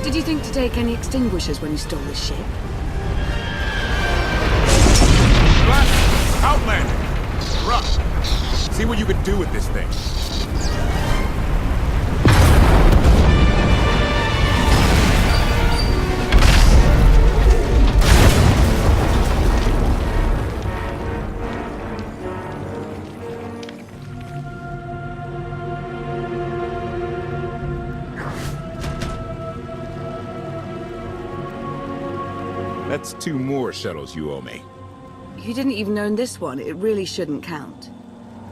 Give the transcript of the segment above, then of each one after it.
Did you think to take any extinguishers when you stole this ship? Blast! Outlander! Rush! See what you can do with this thing. That's 2 more shuttles you owe me. You didn't even own this one. It really shouldn't count.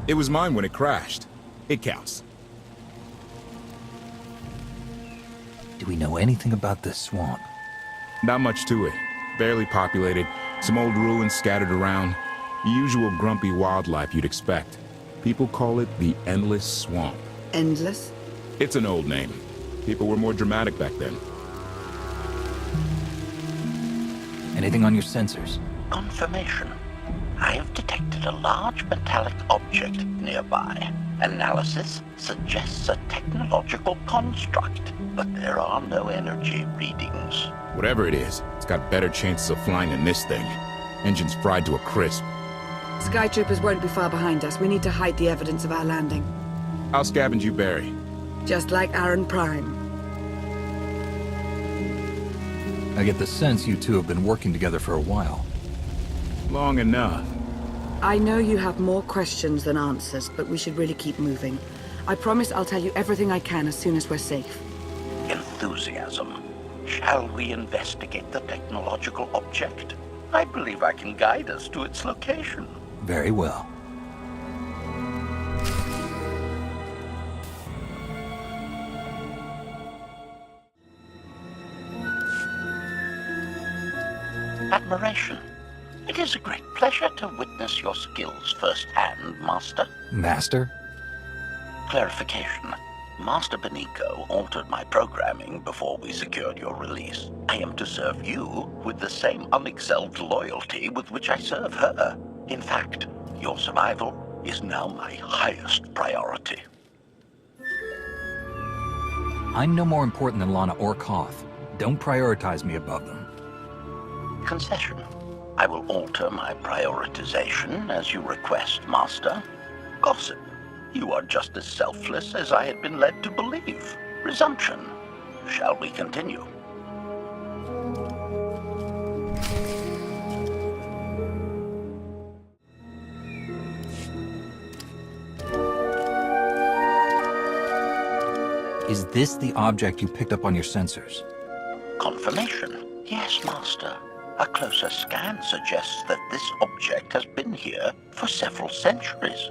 It was mine when it crashed. It counts. Do we know anything about this swamp? Not much to it. Barely populated, some old ruins scattered around. The usual grumpy wildlife you'd expect. People call it the Endless Swamp. Endless? It's an old name. People were more dramatic back then. Anything on your sensors? Confirmation. I have detected a large metallic object nearby. Analysis suggests a technological construct, but there are no energy readings. Whatever it is, it's got better chances of flying than this thing. Engine's fried to a crisp. Skytroopers won't be far behind us. We need to hide the evidence of our landing. I'll scavenge you, Barry. Just like Aaron Prime. I get the sense you two have been working together for a while. Long enough. I know you have more questions than answers, but we should really keep moving. I promise I'll tell you everything I can as soon as we're safe. Enthusiasm. Shall we investigate the technological object? I believe I can guide us to its location. Very well. Admiration. It is a great pleasure to witness your skills firsthand, Master. Master? Clarification. Master Benico altered my programming before we secured your release. I am to serve you with the same unexcelled loyalty with which I serve her. In fact, your survival is now my highest priority. I'm no more important than Lana or Koth. Don't prioritize me above them. Concession. I will alter my prioritization as you request, Master. Gossip. You are just as selfless as I had been led to believe. Resumption. Shall we continue? Is this the object you picked up on your sensors? Confirmation. Yes, Master. A closer scan suggests that this object has been here for several centuries.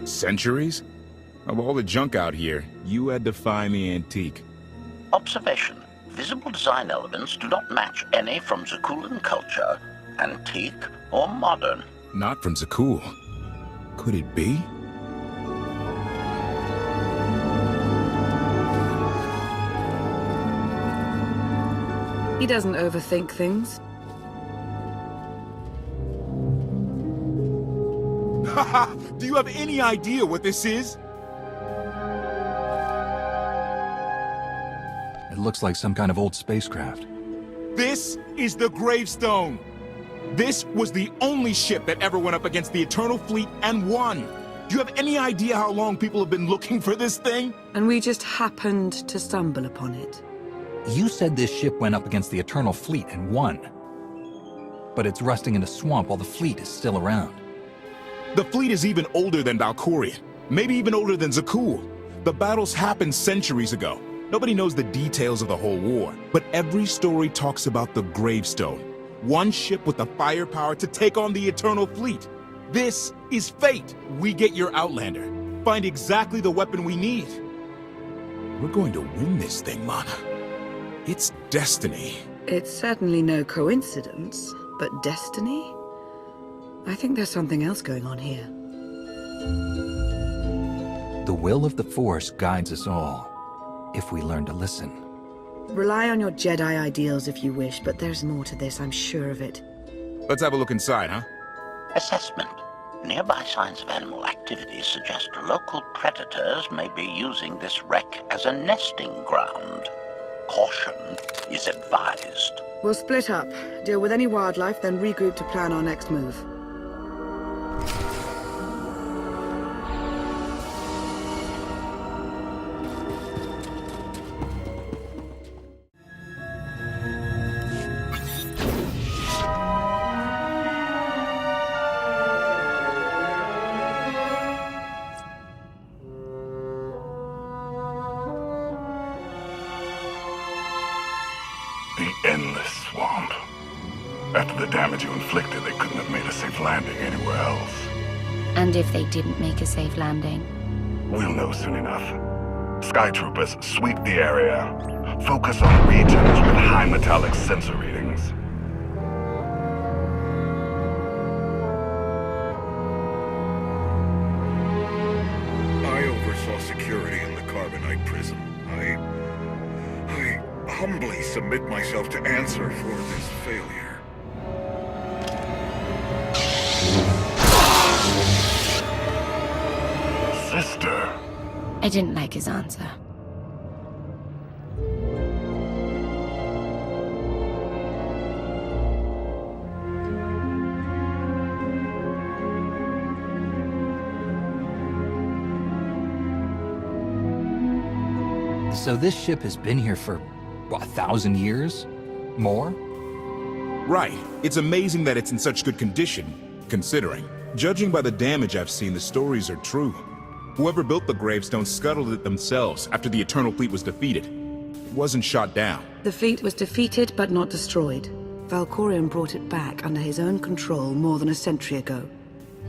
Centuries? Of all the junk out here, you had to find the antique. Observation. Visible design elements do not match any from Zakulan culture, antique or modern. Not from Zakul. Could it be? He doesn't overthink things. Haha! Do you have any idea what this is? It looks like some kind of old spacecraft. This is the gravestone. This was the only ship that ever went up against the Eternal Fleet and won. Do you have any idea how long people have been looking for this thing? And we just happened to stumble upon it. You said this ship went up against the Eternal Fleet and won. But it's rusting in a swamp while the fleet is still around. The fleet is even older than Valkorion, maybe even older than Zakul. The battles happened centuries ago. Nobody knows the details of the whole war, but every story talks about the Gravestone. One ship with the firepower to take on the Eternal Fleet. This is fate. We get your Outlander. Find exactly the weapon we need. We're going to win this thing, Lana. It's destiny. It's certainly no coincidence, but destiny? I think there's something else going on here. The will of the Force guides us all, if we learn to listen. Rely on your Jedi ideals if you wish, but there's more to this, I'm sure of it. Let's have a look inside, huh? Assessment. Nearby signs of animal activity suggest local predators may be using this wreck as a nesting ground. Caution is advised. We'll split up, deal with any wildlife, then regroup to plan our next move. The endless swamp. After the damage you inflicted, they couldn't have made a safe landing anywhere else. And if they didn't make a safe landing? We'll know soon enough. Sky Troopers, sweep the area. Focus on regions with high metallic sensor readings. I oversaw security in the Carbonite prison. I humbly submit myself to answer for this failure. Sister. I didn't like his answer. So this ship has been here for, what, 1,000 years? More? Right. It's amazing that it's in such good condition, considering. Judging by the damage I've seen, the stories are true. Whoever built the gravestone scuttled it themselves after the Eternal Fleet was defeated. It wasn't shot down. The fleet was defeated but not destroyed. Valkorion brought it back under his own control more than a century ago.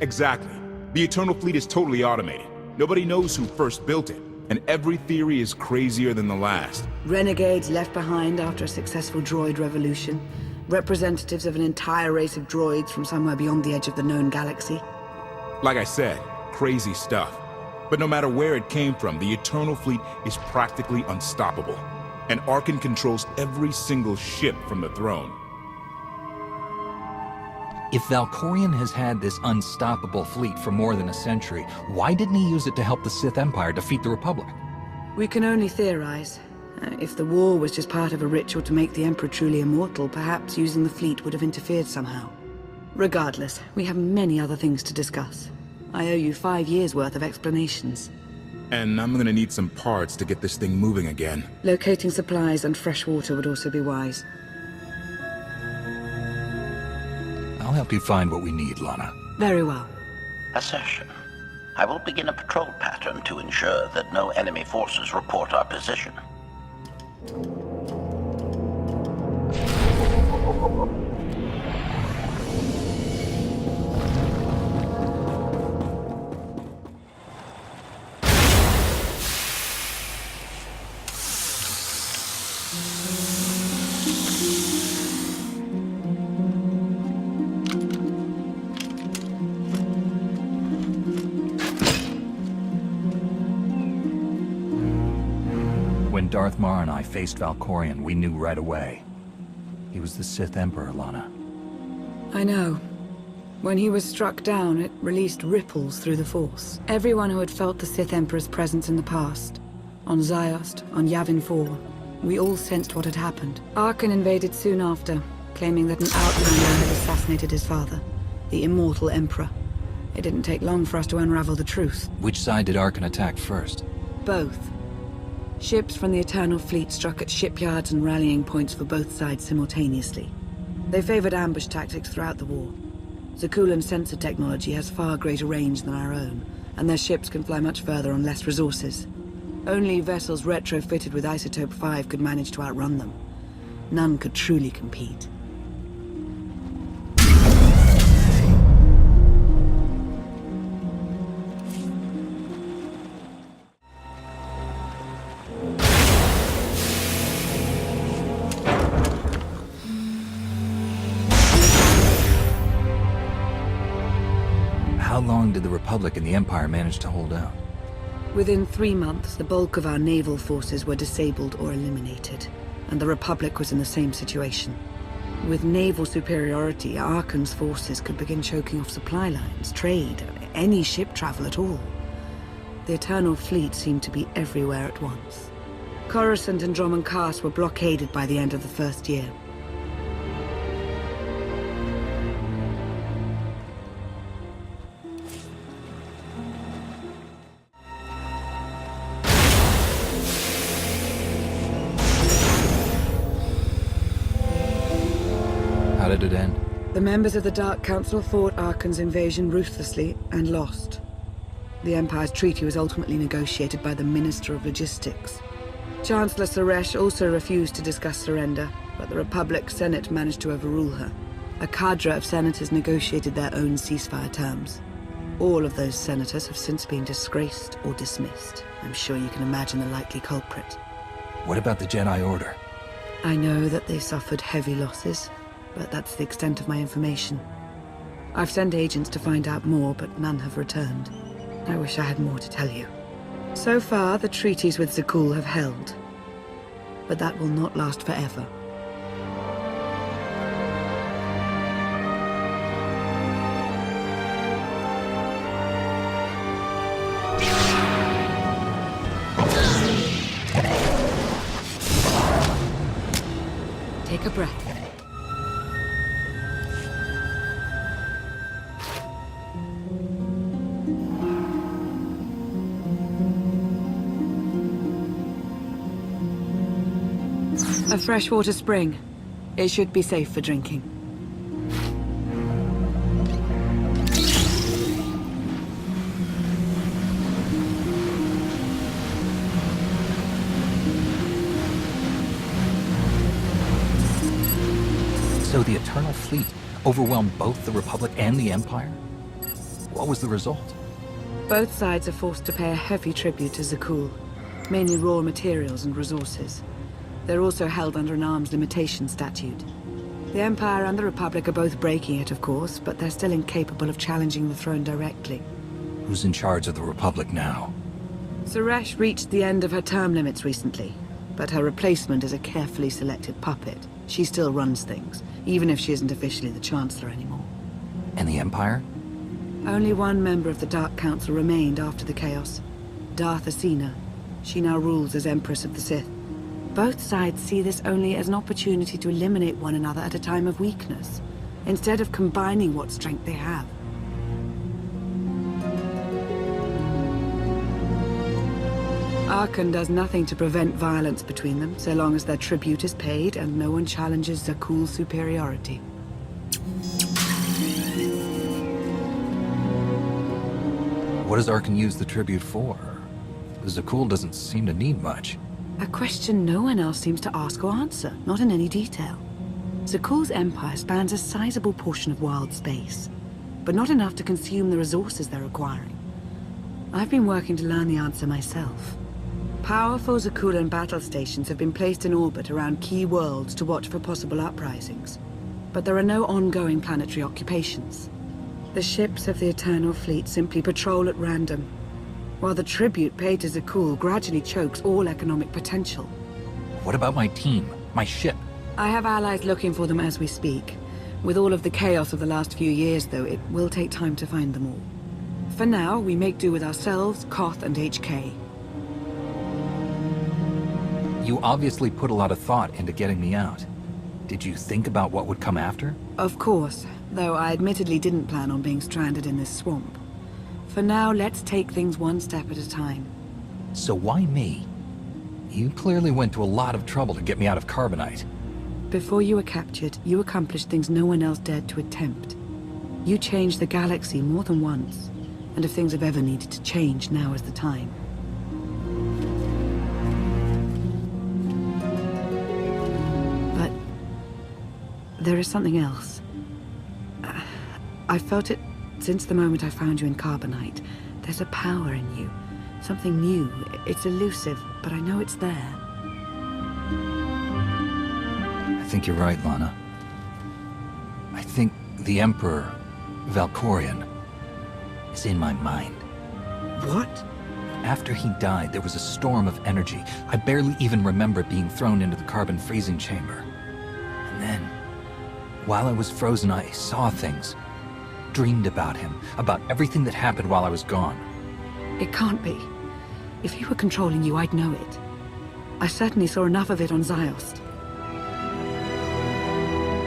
Exactly. The Eternal Fleet is totally automated. Nobody knows who first built it, and every theory is crazier than the last. Renegades left behind after a successful droid revolution. Representatives of an entire race of droids from somewhere beyond the edge of the known galaxy. Like I said, crazy stuff. But no matter where it came from, the Eternal Fleet is practically unstoppable. And Arkan controls every single ship from the throne. If Valkorion has had this unstoppable fleet for more than a century, why didn't he use it to help the Sith Empire defeat the Republic? We can only theorize. If the war was just part of a ritual to make the Emperor truly immortal, perhaps using the fleet would have interfered somehow. Regardless, we have many other things to discuss. I owe you 5 years' worth of explanations. And I'm gonna need some parts to get this thing moving again. Locating supplies and fresh water would also be wise. I'll help you find what we need, Lana. Very well. Assertion. I will begin a patrol pattern to ensure that no enemy forces report our position. When Darth Mar and I faced Valkorion, we knew right away. He was the Sith Emperor, Lana. I know. When he was struck down, it released ripples through the Force. Everyone who had felt the Sith Emperor's presence in the past, on Ziost, on Yavin 4, we all sensed what had happened. Arkan invaded soon after, claiming that an outlander had assassinated his father, the immortal Emperor. It didn't take long for us to unravel the truth. Which side did Arkan attack first? Both. Ships from the Eternal Fleet struck at shipyards and rallying points for both sides simultaneously. They favored ambush tactics throughout the war. Zakulan's sensor technology has far greater range than our own, and their ships can fly much further on less resources. Only vessels retrofitted with Isotope 5 could manage to outrun them. None could truly compete. How long did the Republic and the Empire manage to hold out? Within 3 months, the bulk of our naval forces were disabled or eliminated, and the Republic was in the same situation. With naval superiority, Arkan's forces could begin choking off supply lines, trade, any ship travel at all. The Eternal Fleet seemed to be everywhere at once. Coruscant and Dromund Kaas were blockaded by the end of the first year. How did it end? The members of the Dark Council fought Arkan's invasion ruthlessly and lost. The Empire's treaty was ultimately negotiated by the Minister of Logistics. Chancellor Suresh also refused to discuss surrender, but the Republic Senate managed to overrule her. A cadre of senators negotiated their own ceasefire terms. All of those senators have since been disgraced or dismissed. I'm sure you can imagine the likely culprit. What about the Jedi Order? I know that they suffered heavy losses, but that's the extent of my information. I've sent agents to find out more, but none have returned. I wish I had more to tell you. So far, the treaties with Zakul have held, but that will not last forever. Take a breath. A freshwater spring. It should be safe for drinking. So the Eternal Fleet overwhelmed both the Republic and the Empire? What was the result? Both sides are forced to pay a heavy tribute to Zakul, mainly raw materials and resources. They're also held under an arms limitation statute. The Empire and the Republic are both breaking it, of course, but they're still incapable of challenging the throne directly. Who's in charge of the Republic now? Suresh reached the end of her term limits recently, but her replacement is a carefully selected puppet. She still runs things, even if she isn't officially the Chancellor anymore. And the Empire? Only one member of the Dark Council remained after the chaos. Darth Asina. She now rules as Empress of the Sith. Both sides see this only as an opportunity to eliminate one another at a time of weakness, instead of combining what strength they have. Arkan does nothing to prevent violence between them, so long as their tribute is paid and no one challenges Zakul's superiority. What does Arkan use the tribute for? Zakul doesn't seem to need much. A question no one else seems to ask or answer, not in any detail. Zakul's empire spans a sizable portion of wild space, but not enough to consume the resources they're acquiring. I've been working to learn the answer myself. Powerful Zakulan battle stations have been placed in orbit around key worlds to watch for possible uprisings, but there are no ongoing planetary occupations. The ships of the Eternal Fleet simply patrol at random, while the tribute paid to Zakul gradually chokes all economic potential. What about my team? My ship? I have allies looking for them as we speak. With all of the chaos of the last few years, though, it will take time to find them all. For now, we make do with ourselves, KOTFE, and HK. You obviously put a lot of thought into getting me out. Did you think about what would come after? Of course, though I admittedly didn't plan on being stranded in this swamp. For now, let's take things one step at a time. So why me? You clearly went to a lot of trouble to get me out of Carbonite. Before you were captured, you accomplished things no one else dared to attempt. You changed the galaxy more than once, and if things have ever needed to change, now is the time. But there is something else. I felt it since the moment I found you in Carbonite. There's a power in you. Something new. It's elusive, but I know it's there. I think you're right, Lana. I think the Emperor, Valkorion, is in my mind. What? After he died, there was a storm of energy. I barely even remember being thrown into the carbon freezing chamber. And then, while I was frozen, I saw things. Dreamed about him, about everything that happened while I was gone. It can't be. If he were controlling you, I'd know it. I certainly saw enough of it on Ziost.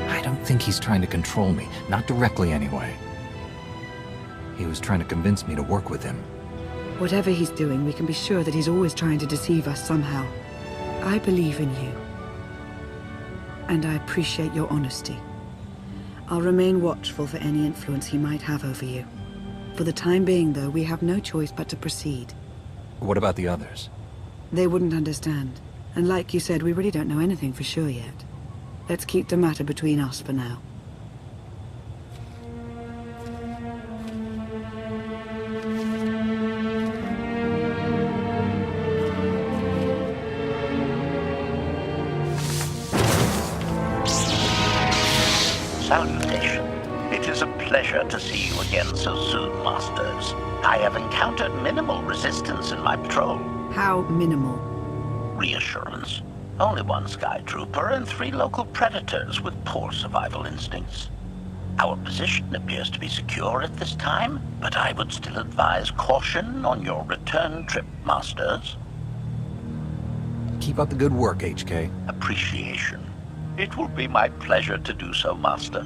I don't think he's trying to control me, not directly anyway. He was trying to convince me to work with him. Whatever he's doing, we can be sure that he's always trying to deceive us somehow. I believe in you. And I appreciate your honesty. I'll remain watchful for any influence he might have over you. For the time being, though, we have no choice but to proceed. What about the others? They wouldn't understand. And like you said, we really don't know anything for sure yet. Let's keep the matter between us for now. Salutation. It is a pleasure to see you again so soon, Masters. I have encountered minimal resistance in my patrol. How minimal? Reassurance. Only one Sky Trooper and 3 local predators with poor survival instincts. Our position appears to be secure at this time, but I would still advise caution on your return trip, Masters. Keep up the good work, HK. Appreciation. It will be my pleasure to do so, Master.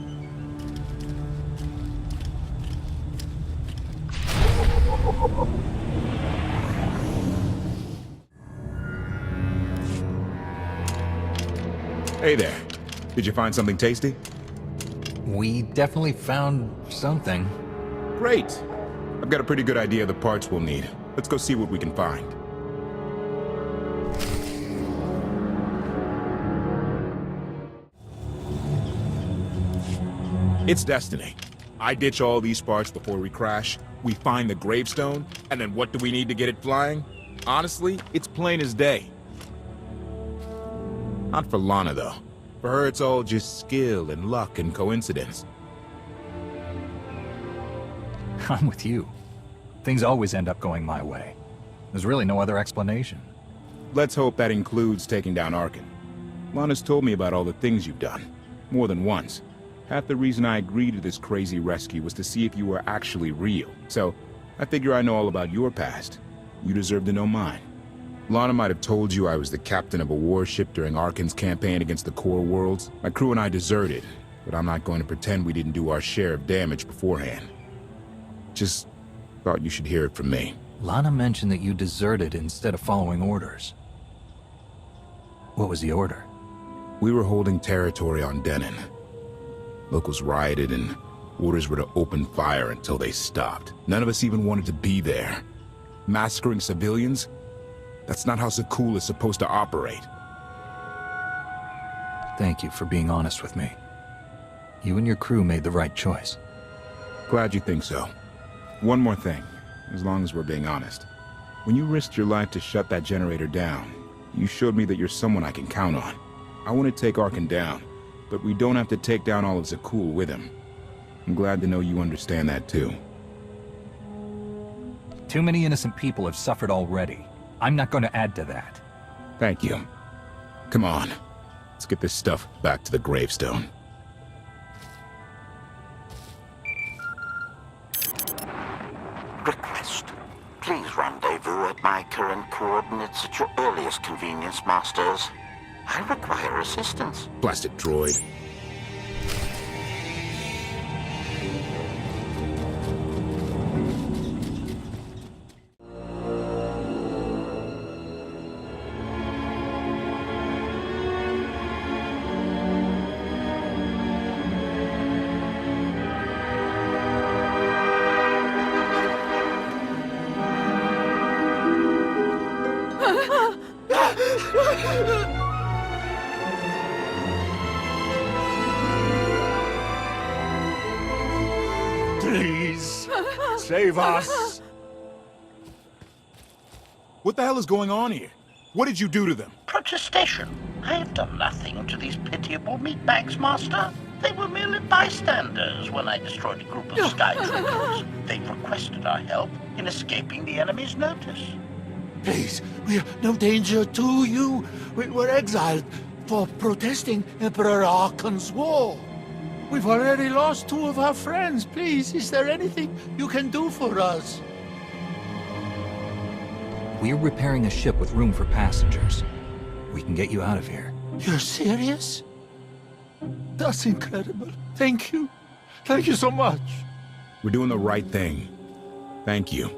Hey there. Did you find something tasty? We definitely found something. Great. I've got a pretty good idea of the parts we'll need. Let's go see what we can find. It's destiny. I ditch all these parts before we crash, we find the gravestone, and then what do we need to get it flying? Honestly, it's plain as day. Not for Lana, though. For her, it's all just skill and luck and coincidence. I'm with you. Things always end up going my way. There's really no other explanation. Let's hope that includes taking down Arkin. Lana's told me about all the things you've done. More than once. Half the reason I agreed to this crazy rescue was to see if you were actually real. So, I figure I know all about your past. You deserve to know mine. Lana might have told you I was the captain of a warship during Arkin's campaign against the Core Worlds. My crew and I deserted, but I'm not going to pretend we didn't do our share of damage beforehand. Just thought you should hear it from me. Lana mentioned that you deserted instead of following orders. What was the order? We were holding territory on Denon. Locals rioted and orders were to open fire until they stopped. None of us even wanted to be there. Massacring civilians? That's not how Zakul is supposed to operate. Thank you for being honest with me. You and your crew made the right choice. Glad you think so. One more thing, as long as we're being honest. When you risked your life to shut that generator down, you showed me that you're someone I can count on. I want to take Arkin down, but we don't have to take down all of Zakul with him. I'm glad to know you understand that too. Too many innocent people have suffered already. I'm not going to add to that. Thank you. Come on, let's get this stuff back to the gravestone. Request. Please rendezvous at my current coordinates at your earliest convenience, Masters. I require assistance. Blasted droid. Please, save us. What the hell is going on here? What did you do to them? Protestation. I have done nothing to these pitiable meatbags, Master. They were merely bystanders when I destroyed a group of Sky Troopers. They requested our help in escaping the enemy's notice. Please, we're no danger to you. We were exiled for protesting Emperor Archon's war. We've already lost 2 of our friends. Please, is there anything you can do for us? We're repairing a ship with room for passengers. We can get you out of here. You're serious? That's incredible. Thank you. Thank you so much. We're doing the right thing. Thank you.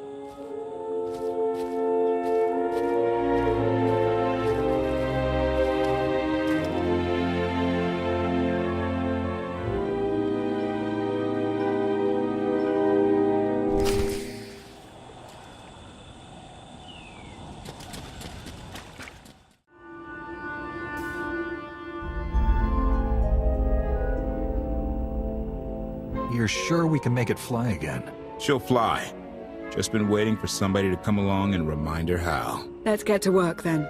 You're sure we can make it fly again? She'll fly. Just been waiting for somebody to come along and remind her how. Let's get to work then.